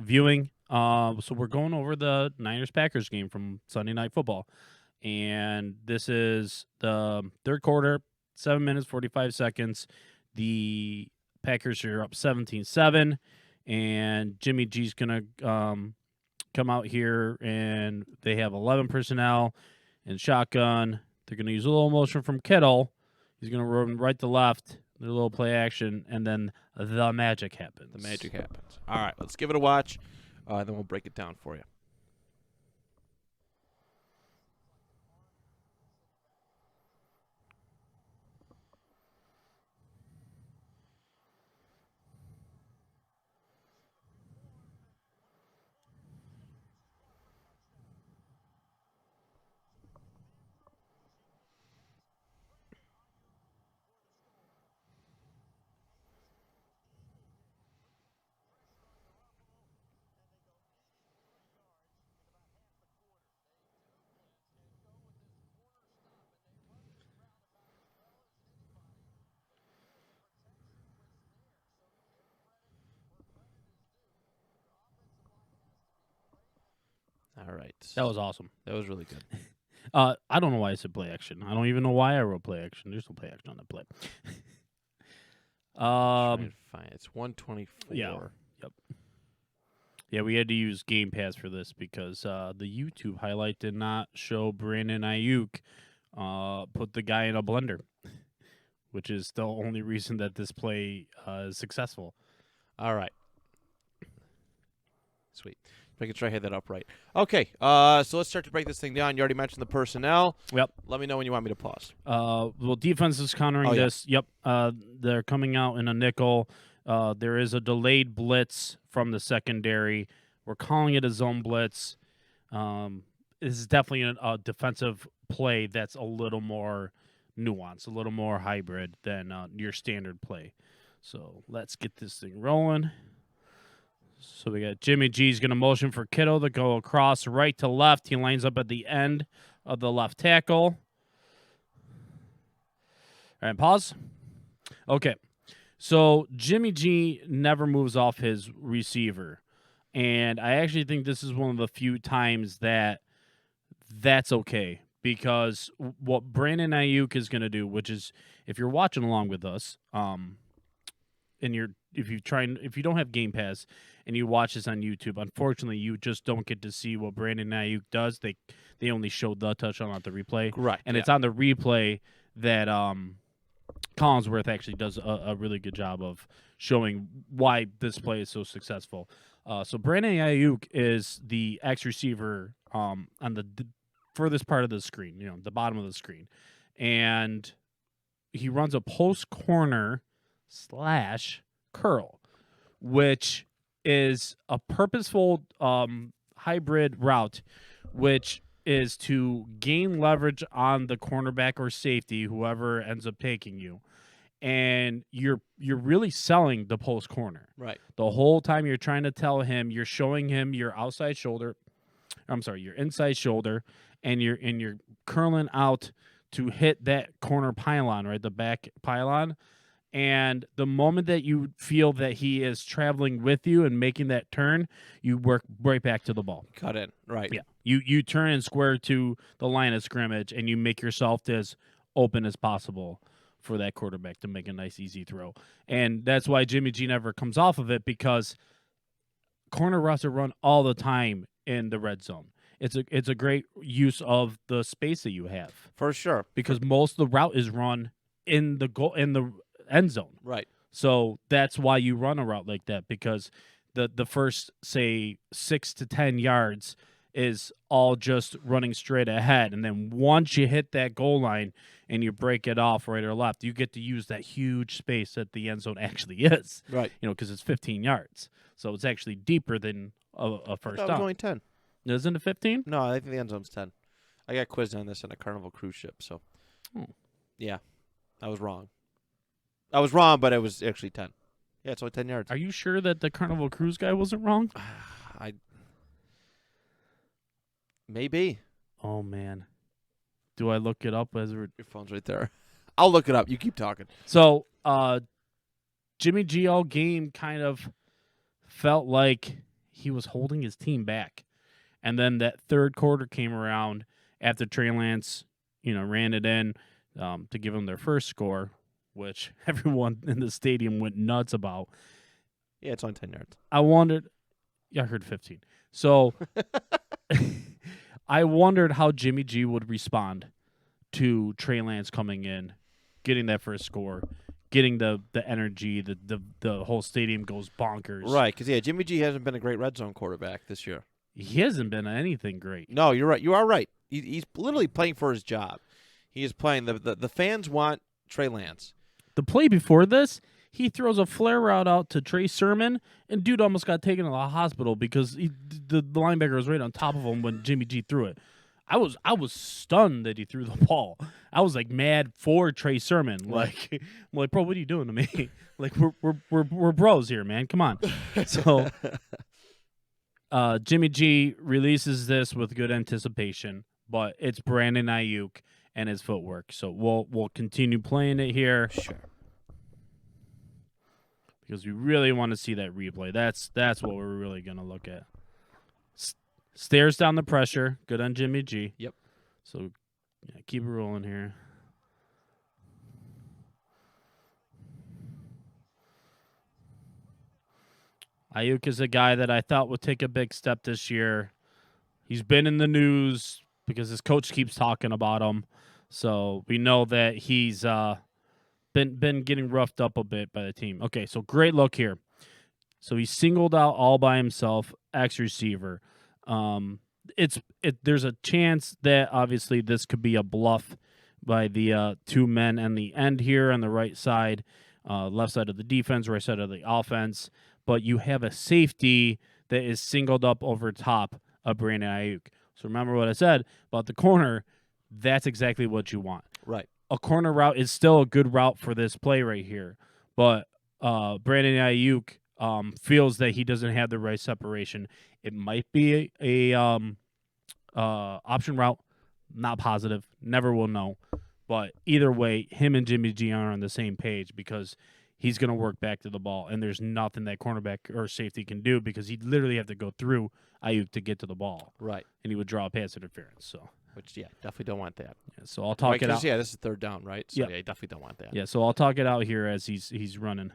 viewing. So we're going over the Niners-Packers game from Sunday Night Football. And this is the third quarter, 7 minutes, 45 seconds. The Packers are up 17-7, and Jimmy G's going to come out here, and they have 11 personnel and shotgun. They're going to use a little motion from Kittle. He's going to run right to left, a little play action, and then the magic happens. The magic happens. All right, let's give it a watch, then we'll break it down for you. All right. That was awesome. That was really good. I don't know why I said play action. I don't even know why I wrote play action. There's no play action on that play. Trying to find it. It's 124. Yeah. Yep. Yeah, we had to use Game Pass for this because the YouTube highlight did not show Brandon Ayuk put the guy in a blender, which is the only reason that this play is successful. All right. Sweet. Making sure I had that up right. Okay, so let's start to break this thing down. You already mentioned the personnel. Yep. Let me know when you want me to pause. Well, defense is countering this. Yep. They're coming out in a nickel. There is a delayed blitz from the secondary. We're calling it a zone blitz. This is definitely a defensive play that's a little more nuanced, a little more hybrid than your standard play. So let's get this thing rolling. So we got Jimmy G's going to motion for Kittle to go across right to left. He lines up at the end of the left tackle. All right, pause. Okay. So Jimmy G never moves off his receiver. And I actually think this is one of the few times that that's okay. Because what Brandon Ayuk is going to do, which is if you're watching along with us, and if you don't have Game Pass and you watch this on YouTube, unfortunately you just don't get to see what Brandon Ayuk does. They only show the touchdown, not the replay. Right. And it's on the replay that Collinsworth actually does a really good job of showing why this play is so successful. So Brandon Ayuk is the X receiver on the furthest part of the screen, the bottom of the screen. And he runs a post corner / curl, which is a purposeful hybrid route, which is to gain leverage on the cornerback or safety, whoever ends up taking you. And you're really selling the post corner. Right. The whole time you're trying to tell him, you're showing him your outside shoulder. Your inside shoulder, and you're curling out to hit that corner pylon, right? The back pylon. And the moment that you feel that he is traveling with you and making that turn, you work right back to the ball. Cut in. Right. Yeah. You turn and square to the line of scrimmage, and you make yourself as open as possible for that quarterback to make a nice, easy throw. And that's why Jimmy G never comes off of it, because corner routes are run all the time in the red zone. It's a great use of the space that you have. For sure. Because most of the route is run in the end zone. Right. So that's why you run a route like that, because the first, say, 6 to 10 yards is all just running straight ahead. And then once you hit that goal line and you break it off right or left, you get to use that huge space that the end zone actually is. Right. Because it's 15 yards. So it's actually deeper than a first That was down. only 10. Isn't it 15? No, I think the end zone's 10. I got quizzed on this on a Carnival cruise ship, so. Yeah, I was wrong. I was wrong, but it was actually 10. Yeah, it's only 10 yards. Are you sure that the Carnival Cruise guy wasn't wrong? Maybe. Oh, man. Do I look it up as Your phone's right there. I'll look it up. You keep talking. So, Jimmy G all game kind of felt like he was holding his team back. And then that third quarter came around after Trey Lance, ran it in to give them their first score, which everyone in the stadium went nuts about. Yeah, it's on 10 yards. I wondered. Yeah, I heard 15. So I wondered how Jimmy G would respond to Trey Lance coming in, getting that first score, getting the energy, the whole stadium goes bonkers. Right, because, Jimmy G hasn't been a great red zone quarterback this year. He hasn't been anything great. No, you're right. You are right. He's literally playing for his job. He is playing. The fans want Trey Lance. The play before this, he throws a flare route out to Trey Sermon, and dude almost got taken to the hospital because the linebacker was right on top of him when Jimmy G threw it. I was stunned that he threw the ball. I was like mad for Trey Sermon. Like, I'm like, bro, what are you doing to me? Like, we're bros here, man. Come on. So, Jimmy G releases this with good anticipation, but it's Brandon Ayuk and his footwork. So we'll continue playing it here. Sure. Because we really want to see that replay. That's what we're really going to look at. Stares down the pressure. Good on Jimmy G. Yep. So keep it rolling here. Ayuk is a guy that I thought would take a big step this year. He's been in the news because his coach keeps talking about him. So we know that he's been getting roughed up a bit by the team. Okay, so great look here. So he's singled out all by himself, X receiver. There's a chance that obviously this could be a bluff by the two men on the end here on the right side, left side of the defense, right side of the offense. But you have a safety that is singled up over top of Brandon Ayuk. So remember what I said about the corner. That's exactly what you want. Right. A corner route is still a good route for this play right here. But Brandon Ayuk feels that he doesn't have the right separation. It might be a option route. Not positive. Never will know. But either way, him and Jimmy G are on the same page because he's going to work back to the ball, and there's nothing that cornerback or safety can do because he'd literally have to go through Ayuk to get to the ball. Right. And he would draw a pass interference. So, which, definitely don't want that. Yeah, so I'll talk it out. Yeah, this is third down, right? So, Yep. you definitely don't want that. Yeah, so I'll talk it out here as he's running.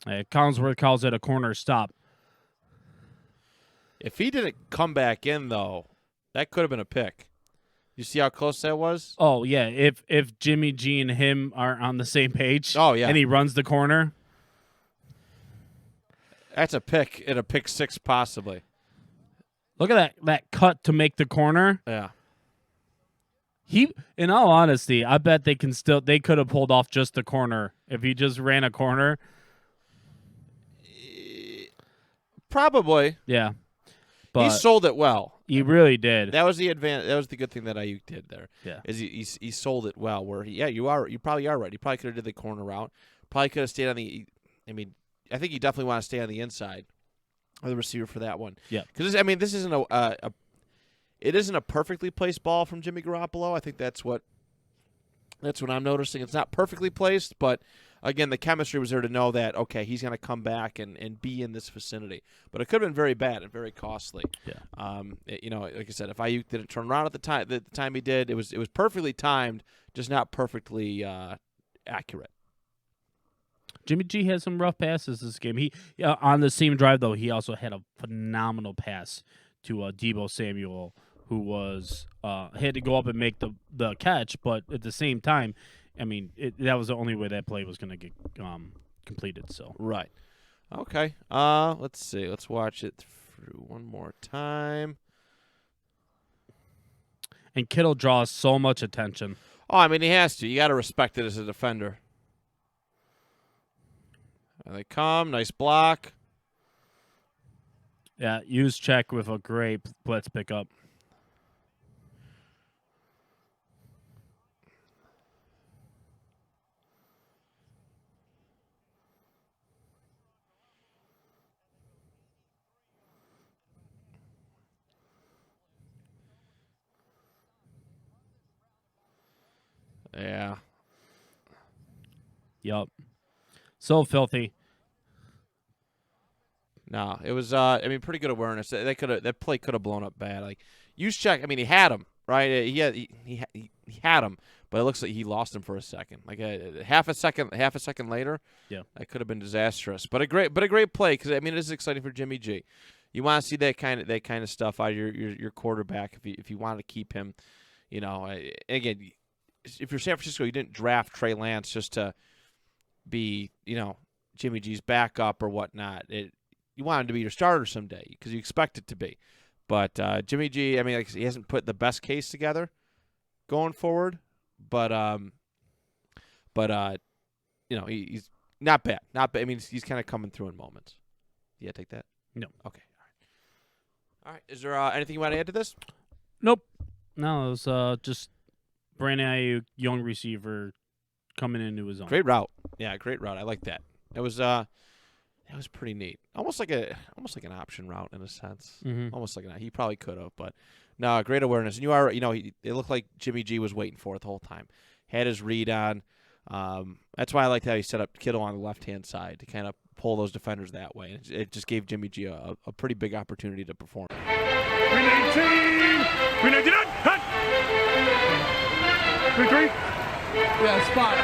Collinsworth calls it a corner stop. If he didn't come back in, though, that could have been a pick. You see how close that was? Oh, yeah. If Jimmy G and him are on the same page and he runs the corner. That's a pick and a pick six possibly. Look at that cut to make the corner. Yeah. In all honesty, I bet they could have pulled off just the corner if he just ran a corner. Probably. Yeah. But he sold it well. He really did. That was the advantage. That was the good thing that Ayuk did there. Yeah. Is he sold it well? Where you probably are right. He probably could have did the corner route. Probably could have stayed on the. I mean, I think you definitely want to stay on the inside of the receiver for that one. Yeah. Because this isn't it isn't a perfectly placed ball from Jimmy Garoppolo. I think that's what I'm noticing. It's not perfectly placed, but again, the chemistry was there to know that, okay, he's going to come back and be in this vicinity. But it could have been very bad and very costly. Yeah. Like I said, if Ayuk didn't turn around at the time he did, it was perfectly timed, just not perfectly accurate. Jimmy G had some rough passes this game. He on the same drive, though, he also had a phenomenal pass to Deebo Samuel, who was had to go up and make the catch, but at the same time, I mean, that was the only way that play was going to get completed. So right, okay. Let's see. Let's watch it through one more time. And Kittle draws so much attention. Oh, I mean, he has to. You got to respect it as a defender. And they come, nice block. Yeah, use check with a great blitz pickup. Yeah. Yup. So filthy. No, it was. I mean, pretty good awareness. That play could have blown up bad. Like Juszczyk, I mean, he had him right. He had him, but it looks like he lost him for a second. Like half a second later. Yeah, that could have been disastrous. But a great play because I mean, it is exciting for Jimmy G. You want to see that kind of stuff out of your quarterback if you want to keep him. You know, again, if you're San Francisco, you didn't draft Trey Lance just to be Jimmy G's backup or whatnot. You want him to be your starter someday because you expect it to be. But Jimmy G, I mean, like, he hasn't put the best case together going forward. But he's not bad. Not bad. I mean, he's kind of coming through in moments. Yeah, take that. No. Okay. All right. Is there anything you want to add to this? Nope. No, it was just Brandon Ayuk, young receiver, coming into his own. Great route. Yeah, great route. I like that. It was pretty neat. Almost like an option route in a sense. Mm-hmm. Almost like he probably could have, but no, great awareness. And it looked like Jimmy G was waiting for it the whole time. Had his read on. That's why I liked how he set up Kittle on the left-hand side to kind of pull those defenders that way. It just gave Jimmy G a pretty big opportunity to perform. 319! 399! Cut! 3-3! Yeah, spot.